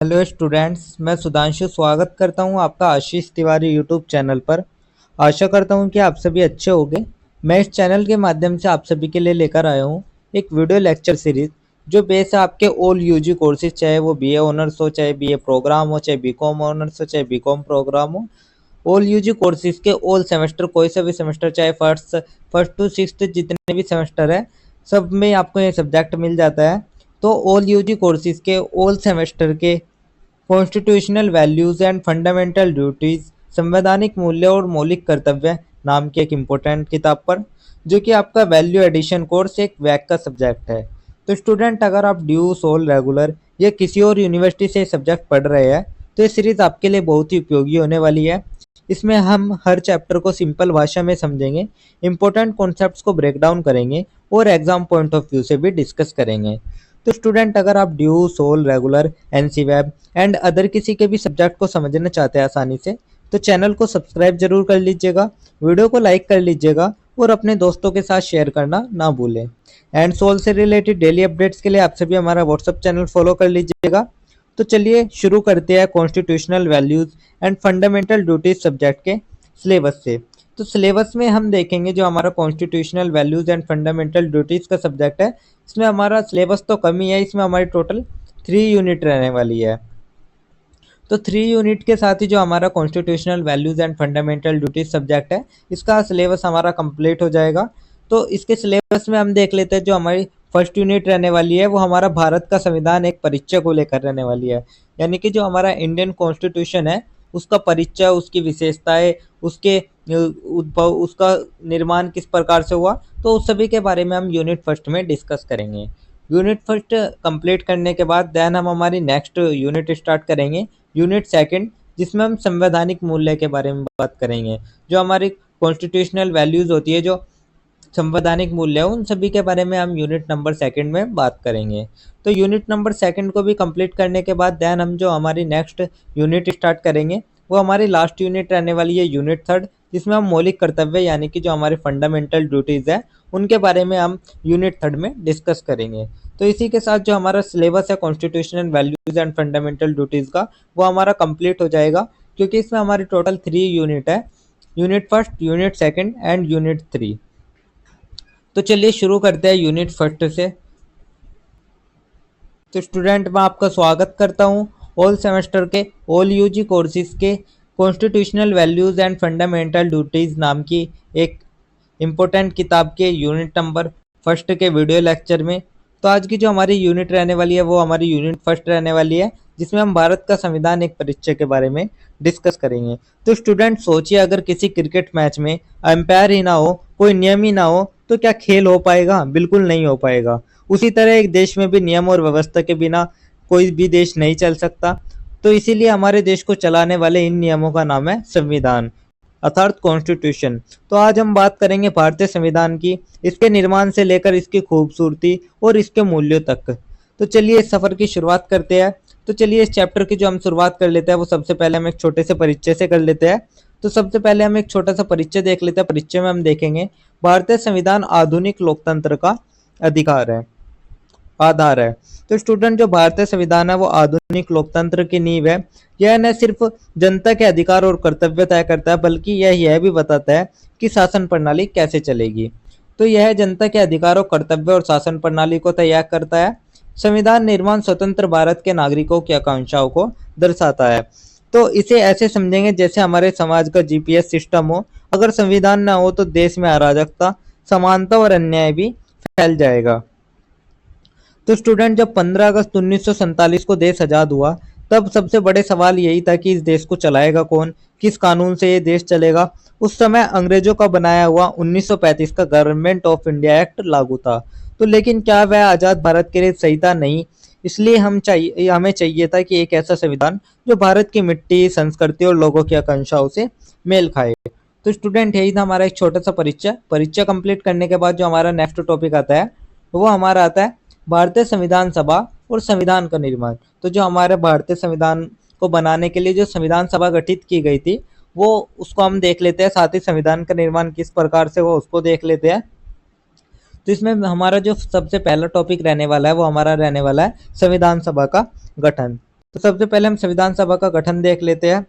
Hello students, मैं सुधांशु स्वागत करता हूं आपका आशीष तिवारी यूट्यूब चैनल पर। आशा करता हूं कि आप सभी अच्छे होंगे। मैं इस चैनल के माध्यम से आप सभी के लिए लेकर आया हूं एक वीडियो लेक्चर सीरीज जो बेस है आपके ऑल यूजी कोर्सेज, चाहे वो बीए ऑनर्स हो, चाहे बीए प्रोग्राम हो, चाहे बीकॉम ऑनर्स हो, चाहे बीकॉम प्रोग्राम हो। ऑल यूजी कोर्सेज के ऑल सेमेस्टर, कोई सा भी सेमेस्टर, चाहे फर्स्ट टू सिक्स्थ जितने भी सेमेस्टर है, सब में आपको ये सब्जेक्ट मिल जाता है। तो ऑल यूजी कोर्सेज के ऑल सेमेस्टर के constitutional values and fundamental duties, संवैधानिक मूल्य और मौलिक कर्तव्य नाम की एक इम्पोर्टेंट किताब पर, जो कि आपका वैल्यू एडिशन कोर्स एक वैक का सब्जेक्ट है। तो स्टूडेंट, अगर आप ड्यू, सोल, रेगुलर या किसी और यूनिवर्सिटी से सब्जेक्ट पढ़ रहे हैं तो ये सीरीज आपके लिए बहुत ही उपयोगी होने वाली है। इसमें हम हर चैप्टर को सिंपल भाषा में समझेंगे, इंपॉर्टेंट कॉन्सेप्ट्स को ब्रेक डाउन करेंगे और एग्जाम पॉइंट ऑफ व्यू से भी डिस्कस करेंगे। तो स्टूडेंट, अगर आप DU, SOL, regular, NCWEB and other किसी के भी सब्जेक्ट को समझना चाहते हैं आसानी से, तो चैनल को सब्सक्राइब जरूर कर लीजिएगा, वीडियो को लाइक कर लीजिएगा और अपने दोस्तों के साथ शेयर करना ना भूलें। एंड सोल से रिलेटेड डेली अपडेट्स के लिए आप सभी हमारा व्हाट्सअप चैनल फॉलो कर लीजिएगा। तो चलिए शुरू करते हैं constitutional values and fundamental duties subject के सिलेबस से। तो सिलेबस में हम देखेंगे जो हमारा constitutional values and fundamental duties का सब्जेक्ट है, इसमें हमारा सिलेबस तो कम ही है, इसमें हमारी टोटल 3 यूनिट रहने वाली है। तो 3 यूनिट के साथ ही जो हमारा constitutional values and fundamental duties subject है, इसका सिलेबस हमारा कंप्लीट हो जाएगा। तो इसके सिलेबस में हम देख लेते हैं जो हमारी फर्स्ट यूनिट रहने वाली है वो हमारा भारत का संविधान एक परिचय को लेकर रहने वाली है। यानी कि जो हमारा इंडियन कॉन्स्टिट्यूशन है उसका परिचय, उसकी विशेषताएं, उसके उद्भव, उसका निर्माण किस प्रकार से हुआ, तो उस सभी के बारे में हम यूनिट फर्स्ट में डिस्कस करेंगे। यूनिट फर्स्ट कंप्लीट करने के बाद देन हम हमारी नेक्स्ट यूनिट स्टार्ट करेंगे, यूनिट सेकंड, जिसमें हम संवैधानिक मूल्य के बारे में बात करेंगे। जो हमारी कॉन्स्टिट्यूशनल वैल्यूज होती है, जो संवैधानिक मूल्य है, उन सभी के बारे में हम यूनिट नंबर सेकंड में बात करेंगे। तो यूनिट नंबर सेकंड को भी कंप्लीट करने के बाद देन हम जो हमारी नेक्स्ट यूनिट स्टार्ट करेंगे वो हमारी लास्ट यूनिट रहने वाली है, यूनिट थर्ड, जिसमें हम मौलिक कर्तव्य यानी कि जो हमारे फंडामेंटल ड्यूटीज है उनके बारे में हम यूनिट थर्ड में डिस्कस करेंगे। तो इसी के साथ जो हमारा सिलेबस है constitutional values and fundamental duties का, वो हमारा कंप्लीट हो जाएगा, क्योंकि इसमें हमारी टोटल 3 यूनिट है, unit first, unit second and unit 3। तो चलिए शुरू करते हैं यूनिट फर्स्ट से। तो स्टूडेंट, मैं आपका स्वागत करता हूं ऑल सेमेस्टर के ऑल यूजी कोर्सेज के constitutional values and fundamental duties नाम की एक इम्पोर्टेंट किताब के यूनिट नंबर फर्स्ट के वीडियो लेक्चर में। तो आज की जो हमारी यूनिट रहने वाली है वो हमारी यूनिट फर्स्ट रहने वाली है, जिसमें हम भारत का संविधान एक परिचय के बारे में डिस्कस करेंगे। तो स्टूडेंट सोचिए, अगर किसी क्रिकेट मैच में अंपायर ही ना हो, कोई नियम ही ना हो, तो क्या खेल हो पाएगा? बिल्कुल नहीं हो पाएगा। उसी तरह एक देश में भी नियम और व्यवस्था के बिना कोई भी देश नहीं चल सकता। तो इसीलिए हमारे देश को चलाने वाले इन नियमों का नाम है संविधान, अर्थात कॉन्स्टिट्यूशन। तो आज हम बात करेंगे भारतीय संविधान की, इसके निर्माण से लेकर इसकी खूबसूरती और इसके मूल्यों तक। तो चलिए इस सफर की शुरुआत करते हैं। तो चलिए इस चैप्टर की जो हम शुरुआत कर लेते हैं वो सबसे पहले हम एक छोटे से परिचय से कर लेते हैं। तो सबसे पहले हम एक छोटा सा परिचय देख लेते हैं। परिचय में हम देखेंगे भारतीय संविधान आधुनिक लोकतंत्र का अधिकार है, आधार है। तो स्टूडेंट, जो भारतीय संविधान है वो आधुनिक लोकतंत्र की नींव है। यह न सिर्फ जनता के अधिकार और कर्तव्य तय करता है, बल्कि यह भी बताता है कि शासन प्रणाली कैसे चलेगी। तो यह जनता के अधिकारों, कर्तव्य और शासन प्रणाली को तैयार करता है। संविधान निर्माण स्वतंत्र भारत के नागरिकों की आकांक्षाओं को दर्शाता है। तो इसे ऐसे समझेंगे जैसे हमारे समाज का जीपीएस सिस्टम हो। अगर संविधान ना हो तो देश में अराजकता, समानता और अन्याय भी फैल जाएगा। तो स्टूडेंट, जब 15 अगस्त 1947 को देश आज़ाद हुआ, तब सबसे बड़े सवाल यही था कि इस देश को चलाएगा कौन, किस कानून से ये देश चलेगा। उस समय अंग्रेजों का बनाया हुआ 1935 का गवर्नमेंट ऑफ इंडिया एक्ट लागू था। तो लेकिन क्या वह आज़ाद भारत के लिए सही था? नहीं। इसलिए हमें चाहिए था कि एक ऐसा संविधान जो भारत की मिट्टी, संस्कृति और लोगों की आकांक्षाओं से मेल खाए। तो स्टूडेंट, यही था हमारा एक छोटा सा परिचय। परिचय कंप्लीट करने के बाद जो हमारा नेक्स्ट टॉपिक आता है वो हमारा आता है भारतीय संविधान सभा और संविधान का निर्माण। तो जो हमारे भारतीय संविधान को बनाने के लिए जो संविधान सभा गठित की गई थी, वो उसको हम देख लेते हैं। साथ ही संविधान का निर्माण किस प्रकार से हुआ उसको देख लेते हैं। तो इसमें हमारा जो सबसे पहला टॉपिक रहने वाला है वो हमारा रहने वाला है संविधान सभा का गठन। तो सबसे पहले हम संविधान सभा का गठन देख लेते हैं।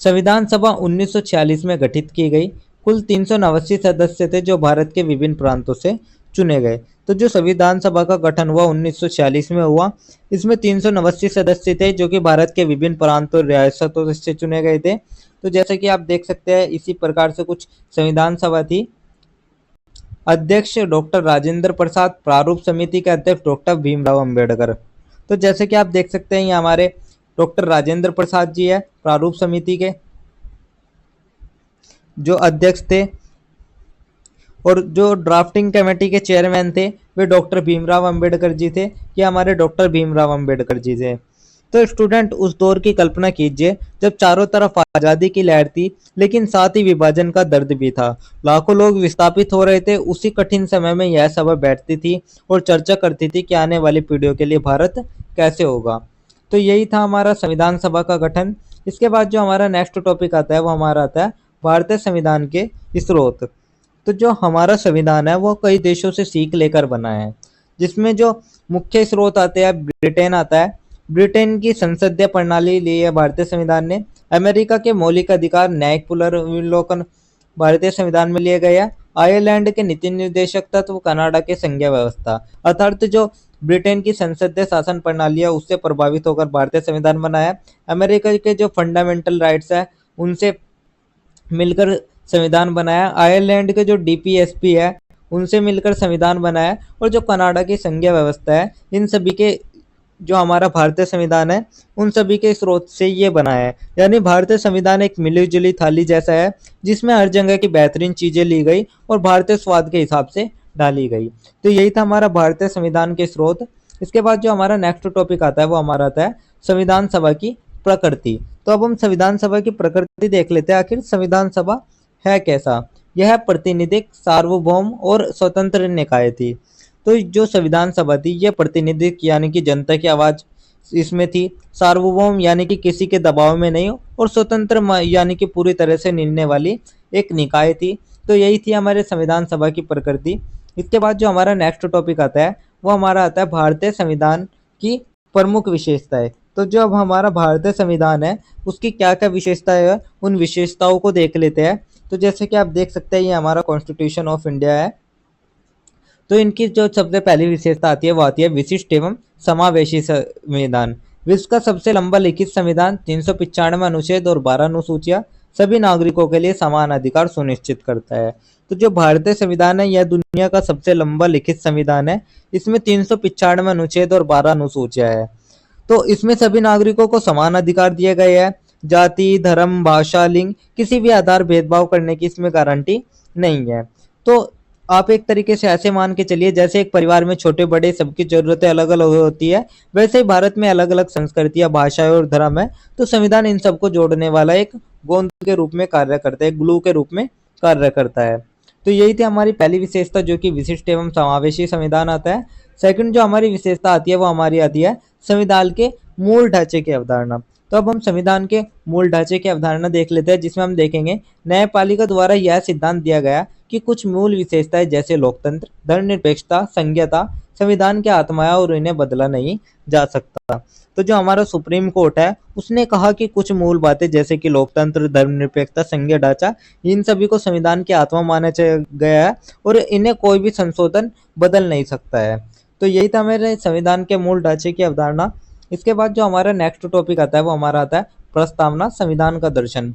संविधान सभा 1946 में गठित की गई। कुल 389 सदस्य थे जो भारत के विभिन्न प्रांतों से चुने गए। तो जो संविधान सभा का गठन हुआ 1946 में हुआ, इसमें 389 सदस्य थे जो कि भारत के विभिन्न प्रांतों और रियासतों से चुने गए थे। तो जैसे कि आप देख सकते हैं, इसी प्रकार से कुछ संविधान सभा थी। अध्यक्ष डॉक्टर राजेंद्र प्रसाद, प्रारूप समिति के अध्यक्ष डॉक्टर भीमराव अंबेडकर। तो जैसे कि आप देख सकते हैं, ये हमारे डॉक्टर राजेंद्र प्रसाद जी है, प्रारूप समिति के जो अध्यक्ष थे, और जो ड्राफ्टिंग कमेटी के चेयरमैन थे वे डॉक्टर भीमराव अंबेडकर जी थे। ये हमारे डॉक्टर भीमराव अंबेडकर जी थे। तो स्टूडेंट, उस दौर की कल्पना कीजिए जब चारों तरफ आज़ादी की लहर थी, लेकिन साथ ही विभाजन का दर्द भी था। लाखों लोग विस्थापित हो रहे थे। उसी कठिन समय में यह सभा बैठती थी और चर्चा करती थी कि आने वाली पीढ़ियों के लिए भारत कैसे होगा। तो यही था हमारा संविधान सभा का गठन। इसके बाद जो हमारा नेक्स्ट टॉपिक आता है वो हमारा आता है भारतीय संविधान के स्रोत। तो जो हमारा संविधान है वो कई देशों से सीख लेकर बना है, जिसमें जो मुख्य स्रोत आते हैं, ब्रिटेन आता है। ब्रिटेन की संसदीय प्रणाली ली है भारतीय संविधान ने। अमेरिका के मौलिक अधिकार, न्यायिक पुनर्विलोकन भारतीय संविधान में लिए गए हैं। आयरलैंड के नीति निर्देशक तत्व, कनाडा के संघीय व्यवस्था। अर्थात जो ब्रिटेन की संसदीय शासन प्रणाली है उससे प्रभावित होकर भारतीय संविधान बना है। अमेरिका के जो फंडामेंटल राइट्स है उनसे मिलकर संविधान बनाया। आयरलैंड के जो डीपीएसपी है उनसे मिलकर संविधान बनाया। और जो कनाडा की संघीय व्यवस्था है, इन सभी के जो हमारा भारतीय संविधान है उन सभी के स्रोत से ये बना है। यानी भारतीय संविधान एक मिली जुली थाली जैसा है, जिसमें हर जगह की बेहतरीन चीजें ली गई और भारतीय स्वाद के हिसाब से डाली गई। तो यही था हमारा भारतीय संविधान के स्रोत। इसके बाद जो हमारा नेक्स्ट टॉपिक आता है वो हमारा आता है संविधान सभा की प्रकृति। तो अब हम संविधान सभा की प्रकृति देख लेते हैं। आखिर संविधान सभा है कैसा? यह प्रातिनिधिक, सार्वभौम और स्वतंत्र निकाय थी। तो जो संविधान सभा थी यह प्रातिनिधिक यानी कि जनता की आवाज इसमें थी, सार्वभौम यानी कि किसी के दबाव में नहीं, और स्वतंत्र यानी कि पूरी तरह से निर्णय वाली एक निकाय थी। तो यही थी हमारे संविधान सभा की प्रकृति। इसके बाद जो हमारा नेक्स्ट टॉपिक आता है वो हमारा आता है भारतीय संविधान की प्रमुख विशेषताएं। तो जो अब हमारा भारतीय संविधान है उसकी क्या क्या विशेषताएं है, उन विशेषताओं को देख लेते हैं। तो जैसे कि आप देख सकते हैं, ये हमारा कॉन्स्टिट्यूशन ऑफ इंडिया है। तो इनकी जो सबसे पहली विशेषता आती है वो आती है विशिष्ट एवं समावेशी संविधान। विश्व का सबसे लंबा लिखित संविधान, 395 अनुच्छेद और 12 अनुसूचियां सभी नागरिकों के लिए समान अधिकार सुनिश्चित करता है। तो जो भारतीय संविधान है यह दुनिया का सबसे लंबा लिखित संविधान है। इसमें 395 अनुच्छेद और 12 अनुसूचियां है। तो इसमें सभी नागरिकों को समान अधिकार दिए गए हैं। जाति, धर्म, भाषा, लिंग, किसी भी आधार भेदभाव करने की इसमें गारंटी नहीं है। तो आप एक तरीके से ऐसे मान के चलिए, जैसे एक परिवार में छोटे बड़े सबकी जरूरतें अलग अलग होती है, वैसे ही भारत में अलग अलग संस्कृतियां, भाषाएं और धर्म है। तो संविधान इन सबको जोड़ने वाला एक गोंद के रूप में कार्य करता है, ग्लू के रूप में कार्य करता है। तो यही थी हमारी पहली विशेषता, जो कि विशिष्ट एवं समावेशी संविधान आता है। सेकंड जो हमारी विशेषता आती है वो हमारी आती है संविधान के मूल ढांचे की अवधारणा। तो अब हम संविधान के मूल ढांचे की अवधारणा देख लेते हैं, जिसमें हम देखेंगे न्यायपालिका द्वारा यह सिद्धांत दिया गया कि कुछ मूल विशेषताएं जैसे लोकतंत्र, धर्मनिरपेक्षता, संघीयता संविधान की आत्मा है और इन्हें बदला नहीं जा सकता। तो जो हमारा सुप्रीम कोर्ट है उसने कहा कि कुछ मूल बातें जैसे कि लोकतंत्र, धर्मनिरपेक्षता, संघीय ढांचा, इन सभी को संविधान की आत्मा माना गया है और इन्हें कोई भी संशोधन बदल नहीं सकता है। तो यही था मेरे संविधान के मूल ढांचे की अवधारणा। इसके बाद जो हमारा नेक्स्ट टॉपिक आता है वो हमारा आता है प्रस्तावना, संविधान का दर्शन।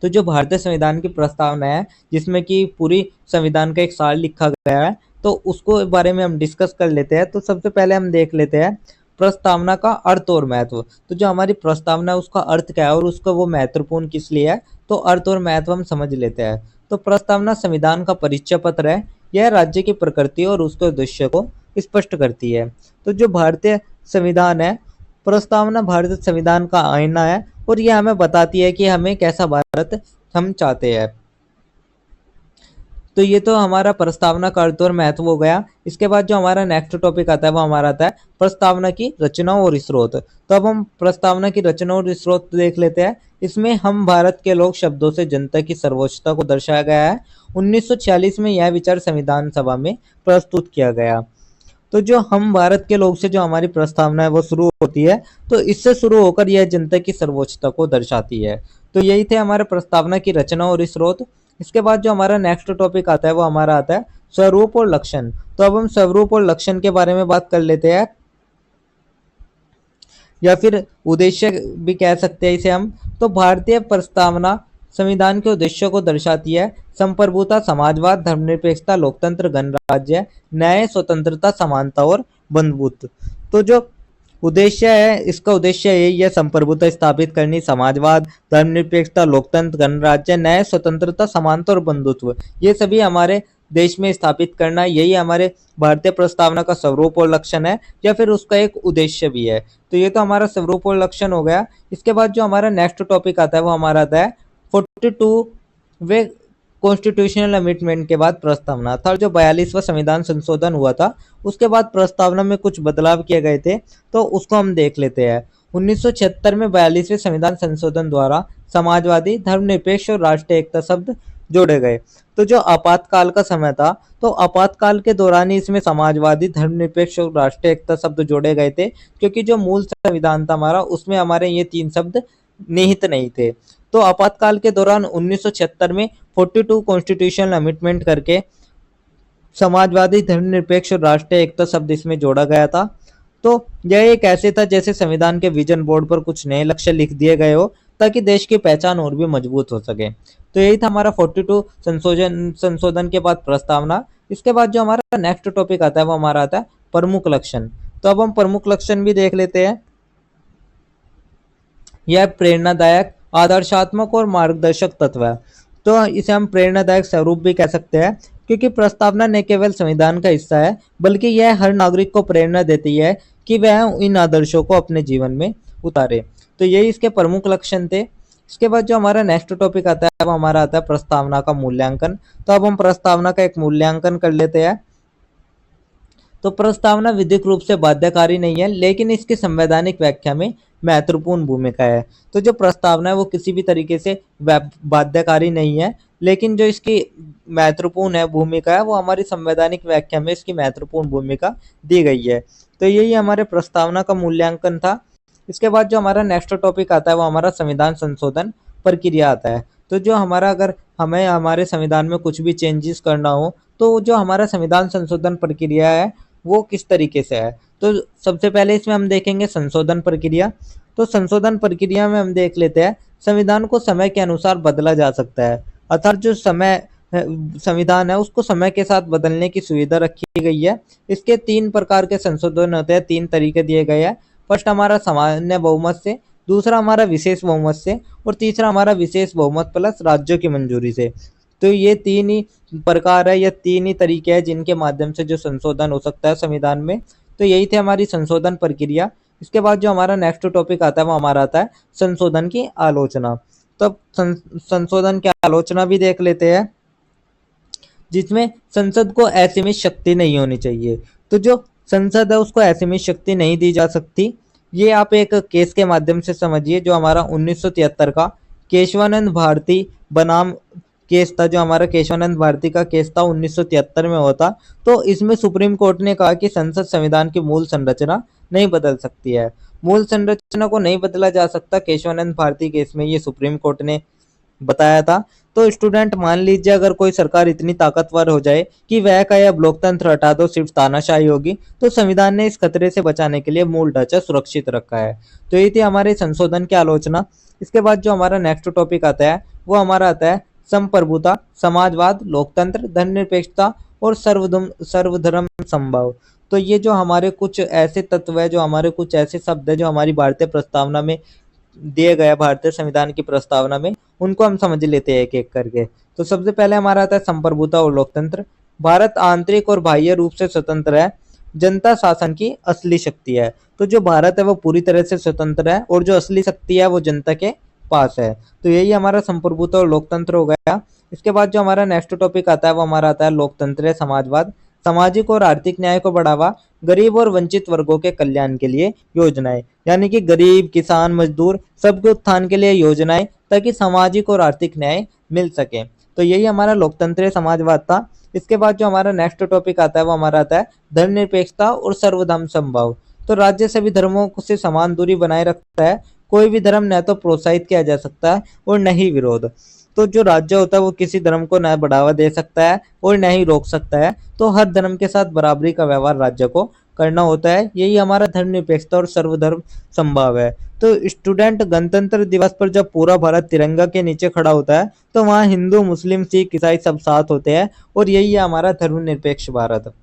तो जो भारतीय संविधान की प्रस्तावना है, जिसमें कि पूरी संविधान का एक सार लिखा गया है, तो उसको बारे में हम डिस्कस कर लेते हैं। तो सबसे पहले हम देख लेते हैं प्रस्तावना का अर्थ और महत्व। तो जो हमारी प्रस्तावना है उसका अर्थ क्या है और उसका वो महत्वपूर्ण किस लिए है, तो अर्थ और महत्व हम समझ लेते हैं। तो प्रस्तावना संविधान का परिचय पत्र है। यह राज्य की प्रकृति और उसके उद्देश्य को स्पष्ट करती है। तो जो भारतीय संविधान है, प्रस्तावना भारतीय संविधान का आईना है और यह हमें बताती है कि हमें कैसा भारत हम चाहते हैं। तो ये तो हमारा प्रस्तावना का अर्थ और महत्व हो गया। इसके बाद जो हमारा नेक्स्ट टॉपिक आता है वो हमारा आता है प्रस्तावना की रचना और स्रोत। तो अब हम प्रस्तावना की रचना और स्रोत देख लेते हैं। इसमें हम भारत के लोग शब्दों से जनता की सर्वोच्चता को दर्शाया गया है। 1946 में यह विचार संविधान सभा में प्रस्तुत किया गया। तो जो हम भारत के लोग से जो हमारी प्रस्तावना है वो शुरू होती है, तो इससे शुरू होकर यह जनता की सर्वोच्चता को दर्शाती है। तो यही थे हमारे प्रस्तावना की रचना और स्रोत। इसके बाद जो हमारा नेक्स्ट टॉपिक आता है वो हमारा आता है स्वरूप और लक्षण। तो अब हम स्वरूप और लक्षण के बारे में बात कर लेते हैं, या फिर उद्देश्य भी कह सकते हैं इसे हम। तो भारतीय प्रस्तावना संविधान के उद्देश्यों को दर्शाती है। संप्रभुता, समाजवाद, धर्मनिरपेक्षता, लोकतंत्र, गणराज्य, न्याय, स्वतंत्रता, समानता और बंधुत्व। तो जो उद्देश्य है, इसका उद्देश्य यही है, संप्रभुता स्थापित करनी, समाजवाद, धर्मनिरपेक्षता, लोकतंत्र, गणराज्य, न्याय, स्वतंत्रता, समानता और बंधुत्व, ये सभी हमारे देश में स्थापित करना, यही हमारे भारतीय प्रस्तावना का स्वरूप और लक्षण है, या फिर उसका एक उद्देश्य भी है। तो ये तो हमारा स्वरूप और लक्षण हो गया। इसके बाद जो हमारा नेक्स्ट टॉपिक आता है वो हमारा आता है 42वें कॉन्स्टिट्यूशनल अमेंडमेंट के बाद प्रस्तावना, अर्थात जो 42वां संविधान संशोधन हुआ था उसके बाद प्रस्तावना में कुछ बदलाव किए गए थे, तो उसको हम देख लेते हैं। 1976 में 42वें संविधान संशोधन द्वारा समाजवादी, धर्मनिरपेक्ष और राष्ट्रीय एकता शब्द जोड़े गए। तो जो आपातकाल का समय था, तो आपातकाल के दौरान ही इसमें समाजवादी, धर्मनिरपेक्ष और राष्ट्रीय एकता शब्द जोड़े गए थे, क्योंकि जो मूल संविधान था हमारा उसमें हमारे ये तीन शब्द निहित नहीं थे। तो आपातकाल के दौरान 1976 में 42 कॉन्स्टिट्यूशनल अमेंडमेंट करके समाजवादी, धर्मनिरपेक्ष और राष्ट्रीय एकता शब्द इसमें जोड़ा गया था। तो यह एक ऐसे था जैसे संविधान के विजन बोर्ड पर कुछ नए लक्ष्य लिख दिए गए हो, ताकि देश की पहचान और भी मजबूत हो सके। तो यही था हमारा 42 संशोधन के बाद प्रस्तावना। इसके बाद जो हमारा नेक्स्ट टॉपिक आता है वो हमारा आता है प्रमुख लक्षण। तो अब हम प्रमुख लक्षण भी देख लेते हैं। यह प्रेरणादायक, आदर्शात्मक और मार्गदर्शक तत्व है। तो इसे हम प्रेरणादायक स्वरूप भी कह सकते हैं, क्योंकि प्रस्तावना न केवल संविधान का हिस्सा है, बल्कि यह हर नागरिक को प्रेरणा देती है कि वह इन आदर्शों को अपने जीवन में उतारे। तो यही इसके प्रमुख लक्षण थे। इसके बाद जो हमारा नेक्स्ट टॉपिक आता है वो हमारा आता है प्रस्तावना का मूल्यांकन। तो अब हम प्रस्तावना का एक मूल्यांकन कर लेते हैं। तो प्रस्तावना विधिक रूप से बाध्यकारी नहीं है, लेकिन इसकी संवैधानिक व्याख्या में महत्वपूर्ण भूमिका है। तो जो प्रस्तावना है वो किसी भी तरीके से बाध्यकारी नहीं है, लेकिन जो इसकी महत्वपूर्ण है भूमिका है, वो हमारी संवैधानिक व्याख्या में इसकी महत्वपूर्ण भूमिका दी गई है। तो यही हमारे प्रस्तावना का मूल्यांकन था। इसके बाद जो हमारा नेक्स्ट टॉपिक आता है वो हमारा संविधान संशोधन प्रक्रिया आता है। तो जो हमारा, अगर हमें हमारे संविधान में कुछ भी चेंजेस करना हो, तो जो हमारा संविधान संशोधन प्रक्रिया है वो किस तरीके से है। तो सबसे पहले इसमें हम देखेंगे संशोधन प्रक्रिया। तो संशोधन प्रक्रिया में हम देख लेते हैं, संविधान को समय के अनुसार बदला जा सकता है, अर्थात जो संविधान है उसको समय के साथ बदलने की सुविधा रखी गई है। इसके तीन प्रकार के संशोधन होते हैं, तीन तरीके दिए गए हैं। फर्स्ट हमारा सामान्य बहुमत से, दूसरा हमारा विशेष बहुमत से, और तीसरा हमारा विशेष बहुमत प्लस राज्यों की मंजूरी से। तो ये तीन ही प्रकार है, या तीन ही तरीके हैं जिनके माध्यम से जो संशोधन हो सकता है संविधान में। तो यही थी हमारी संशोधन प्रक्रिया। इसके बाद जो हमारा नेक्स्ट टॉपिक आता है वो हमारा आता है संशोधन की आलोचना। तो अब संशोधन की आलोचना भी देख लेते हैं, जिसमें संसद को असीमित शक्ति नहीं होनी चाहिए। तो जो संसद है उसको असीमित शक्ति नहीं दी जा सकती। ये आप एक केस के माध्यम से समझिए, जो हमारा 1973 का केशवानंद भारती बनाम केस था, जो हमारा केशवानंद भारती का केस था 1973 में हुआ था। तो इसमें सुप्रीम कोर्ट ने कहा कि संसद संविधान की मूल संरचना नहीं बदल सकती है। मूल संरचना को नहीं बदला जा सकता, केशवानंद भारती केस में ये सुप्रीम कोर्ट ने बताया था। तो स्टूडेंट, मान लीजिए अगर कोई सरकार इतनी ताकतवर हो जाए कि वह कहे अब लोकतंत्र हटा दो, सिर्फ तानाशाही होगी, तो संविधान ने इस खतरे से बचाने के लिए मूल ढांचा सुरक्षित रखा है। तो ये थी हमारे संशोधन की आलोचना। इसके बाद जो हमारा नेक्स्ट टॉपिक आता है वो हमारा आता है संप्रभुता, समाजवाद, लोकतंत्र, धर्मनिरपेक्षता और सर्वधर्म समभाव। तो ये जो हमारे कुछ ऐसे तत्व है, जो हमारे कुछ ऐसे शब्द है जो हमारी भारतीय प्रस्तावना में दिए गए, भारतीय संविधान की प्रस्तावना में, उनको हम समझ लेते हैं एक एक करके। तो सबसे पहले हमारा आता है संप्रभुता और लोकतंत्र। भारत आंतरिक और बाह्य रूप से स्वतंत्र है, जनता शासन की असली शक्ति है। तो जो भारत है वो पूरी तरह से स्वतंत्र है, और जो असली शक्ति है वो जनता के पास है। तो यही हमारा संप्रभुता और लोकतंत्र हो गया। इसके बाद जो हमारा नेक्स्ट टॉपिक आता है वो हमारा आता है लोकतंत्र, समाजवाद। सामाजिक और आर्थिक न्याय को बढ़ावा, गरीब और वंचित वर्गों के कल्याण के लिए योजनाएं, यानी कि गरीब, किसान, मजदूर सबके उत्थान के लिए योजनाएं, ताकि सामाजिक और आर्थिक न्याय मिल सके। तो यही हमारा लोकतंत्रीय समाजवाद था। इसके बाद जो हमारा नेक्स्ट टॉपिक आता है वो हमारा आता है धर्मनिरपेक्षता और सर्वधर्म समभाव। तो राज्य सभी धर्मों से समान दूरी बनाए रखता है। कोई भी धर्म न तो प्रोत्साहित किया जा सकता है और न ही विरोध। तो जो राज्य होता है वो किसी धर्म को न बढ़ावा दे सकता है और न ही रोक सकता है। तो हर धर्म के साथ बराबरी का व्यवहार राज्य को करना होता है। यही हमारा धर्मनिरपेक्षता और सर्वधर्म समभाव है। तो स्टूडेंट गणतंत्र दिवस पर जब पूरा भारत तिरंगा के नीचे खड़ा होता है तो वहाँ हिंदू, मुस्लिम, सिख, ईसाई सब साथ होते हैं और यही है हमारा धर्मनिरपेक्ष भारत।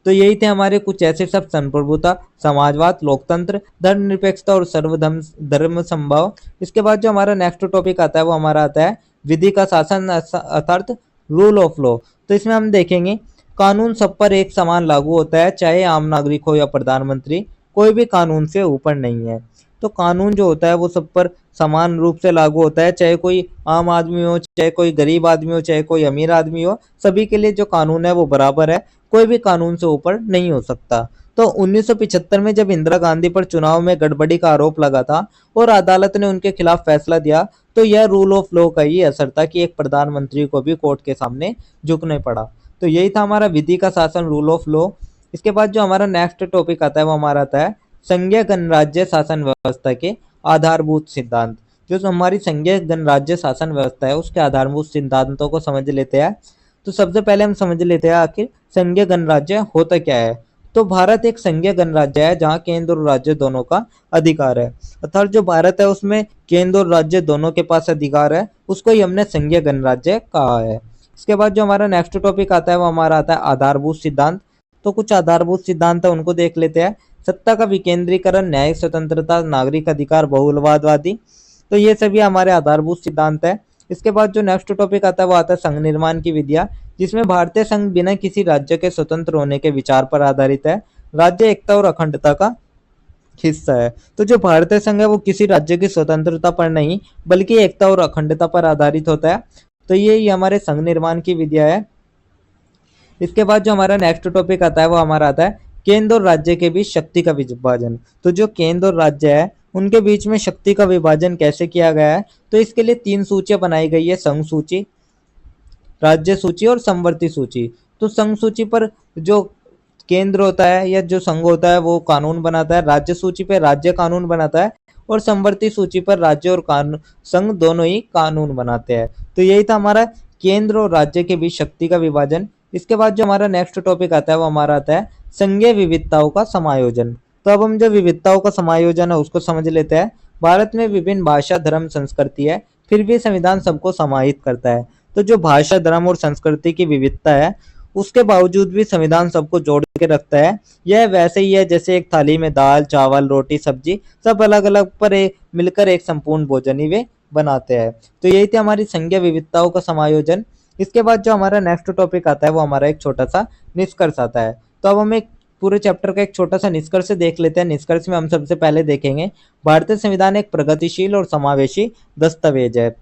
तो यही थे हमारे कुछ ऐसे शब्द: संप्रभुता, समाजवाद, लोकतंत्र, धर्मनिरपेक्षता और सर्वधर्म धर्म समभाव। इसके बाद जो हमारा नेक्स्ट टॉपिक आता है वो हमारा आता है विधि का शासन अर्थात रूल ऑफ लॉ। तो इसमें हम देखेंगे कानून सब पर एक समान लागू होता है, चाहे आम नागरिक हो या प्रधानमंत्री, कोई भी कानून से ऊपर नहीं है। तो कानून जो होता है वो सब पर समान रूप से लागू होता है, चाहे कोई आम आदमी हो, चाहे कोई गरीब आदमी हो, चाहे कोई अमीर आदमी हो, सभी के लिए जो कानून है वो बराबर है। कोई भी कानून से ऊपर नहीं हो सकता। तो 1975 में जब इंदिरा गांधी पर चुनाव में गड़बड़ी का आरोप लगा था और अदालत ने उनके खिलाफ फैसला दिया, तो यह रूल ऑफ लॉ का ही असर था कि एक प्रधानमंत्री को भी कोर्ट के सामने झुकने पड़ा। तो यही था हमारा विधि का शासन, रूल ऑफ लॉ। इसके बाद जो हमारा नेक्स्ट टॉपिक आता है वो हमारा आता है संघीय गणराज्य शासन व्यवस्था के आधारभूत सिद्धांत। जो हमारी संघीय गणराज्य शासन व्यवस्था है उसके आधारभूत सिद्धांतों को समझ लेते हैं। तो सबसे पहले हम समझ लेते हैं आखिर संघीय गणराज्य होता क्या है। तो भारत एक संघीय गणराज्य है जहाँ केंद्र और राज्य दोनों का अधिकार है। अर्थात जो भारत है उसमें केंद्र और राज्य दोनों के पास अधिकार है, उसको ही हमने संघीय गणराज्य कहा है। इसके बाद जो हमारा नेक्स्ट टॉपिक आता है वो हमारा आता है आधारभूत सिद्धांत। तो कुछ आधारभूत सिद्धांत है उनको देख लेते हैं। सत्ता का विकेंद्रीकरण, न्यायिक स्वतंत्रता, नागरिक अधिकार, बहुलवादवादी। तो ये सभी हमारे आधारभूत सिद्धांत है। इसके बाद जो नेक्स्ट टॉपिक आता है वो आता है संघ निर्माण की विधियां, जिसमें भारतीय संघ बिना किसी राज्य के स्वतंत्र होने के विचार पर आधारित है। राज्य एकता और अखंडता का हिस्सा है। तो जो भारतीय संघ है वो किसी राज्य की स्वतंत्रता पर नहीं बल्कि एकता और अखंडता पर आधारित होता है। तो ये हमारे संघ निर्माण की विधियां है। इसके बाद जो हमारा नेक्स्ट टॉपिक आता है वो हमारा आता है केंद्र और राज्य के बीच शक्ति का विभाजन। तो जो केंद्र और राज्य है उनके बीच में शक्ति का विभाजन कैसे किया गया है, तो इसके लिए 3 सूचियां बनाई गई है: संघ सूची, राज्य सूची और समवर्ती सूची। तो संघ सूची पर जो केंद्र होता है या जो संघ होता है वो कानून बनाता है, राज्य सूची पर राज्य कानून बनाता है और समवर्ती सूची पर राज्य और कानून संघ दोनों ही कानून बनाते हैं। तो यही था हमारा केंद्र और राज्य के बीच शक्ति का विभाजन। इसके बाद जो हमारा नेक्स्ट टॉपिक आता है वो हमारा आता है संघीय विविधताओं का समायोजन। तो अब हम जो विविधताओं का समायोजन है उसको समझ लेते हैं। भारत में विभिन्न भाषा, धर्म, संस्कृति है, फिर भी संविधान सबको समाहित करता है। तो जो भाषा, धर्म और संस्कृति की विविधता है उसके बावजूद भी संविधान सबको जोड़ के रखता है। यह वैसे ही है जैसे एक थाली में दाल, चावल, रोटी, सब्जी सब अलग अलग पर मिलकर एक संपूर्ण भोजन ही वे बनाते हैं। तो यही थी हमारी संघीय विविधताओं का समायोजन। इसके बाद जो हमारा नेक्स्ट टॉपिक आता है वो हमारा एक छोटा सा निष्कर्ष आता है। तो अब हम एक पूरे चैप्टर का एक छोटा सा निष्कर्ष देख लेते हैं। निष्कर्ष में हम सबसे पहले देखेंगे भारतीय संविधान एक प्रगतिशील और समावेशी दस्तावेज है।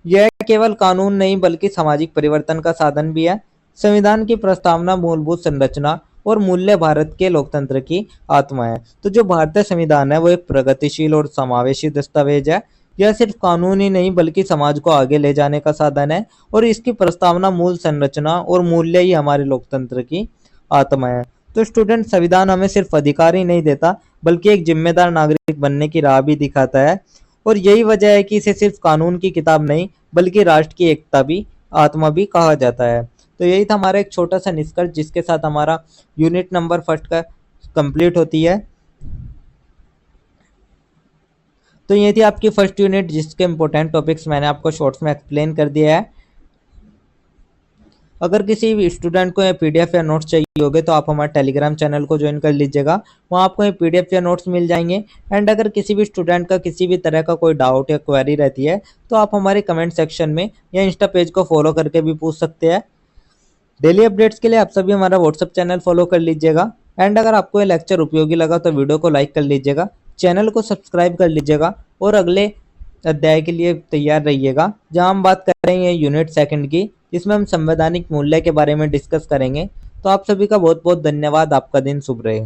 यह केवल कानून नहीं बल्कि सामाजिक परिवर्तन का साधन भी है। संविधान की प्रस्तावना मूलभूत संरचना और मूल्य भारत के लोकतंत्र की आत्मा है। तो जो भारतीय संविधान है वो एक प्रगतिशील और समावेशी दस्तावेज है। यह सिर्फ कानून ही नहीं बल्कि समाज को आगे ले जाने का साधन है और इसकी प्रस्तावना, मूल संरचना और मूल्य ही हमारे लोकतंत्र की आत्मा है। तो स्टूडेंट, संविधान हमें सिर्फ अधिकार ही नहीं देता बल्कि एक जिम्मेदार नागरिक बनने की राह भी दिखाता है और यही वजह है कि इसे सिर्फ कानून की किताब नहीं बल्कि राष्ट्र की एकता भी, आत्मा भी कहा जाता है। तो यही था हमारा एक छोटा सा निष्कर्ष जिसके साथ हमारा यूनिट नंबर फर्स्ट का कंप्लीट होती है। तो ये थी आपकी फर्स्ट यूनिट जिसके इंपॉर्टेंट टॉपिक्स मैंने आपको शॉर्ट्स में एक्सप्लेन कर दिया है। अगर किसी भी स्टूडेंट को ये पीडीएफ या नोट्स चाहिए होगे तो आप हमारे टेलीग्राम चैनल को ज्वाइन कर लीजिएगा, वहाँ आपको ये पीडीएफ या नोट्स मिल जाएंगे। एंड अगर किसी भी स्टूडेंट का किसी भी तरह का कोई डाउट या क्वेरी रहती है तो आप हमारे कमेंट सेक्शन में या इंस्टा पेज को फॉलो करके भी पूछ सकते हैं। डेली अपडेट्स के लिए आप सभी हमारा व्हाट्सअप चैनल फॉलो कर लीजिएगा। एंड अगर आपको ये लेक्चर उपयोगी लगा तो वीडियो को लाइक कर लीजिएगा, चैनल को सब्सक्राइब कर लीजिएगा और अगले अध्याय के लिए तैयार रहिएगा जहां हम बात कर रहे हैं यूनिट सेकंड की, जिसमें हम संवैधानिक मूल्य के बारे में डिस्कस करेंगे। तो आप सभी का बहुत बहुत धन्यवाद। आपका दिन शुभ रहे।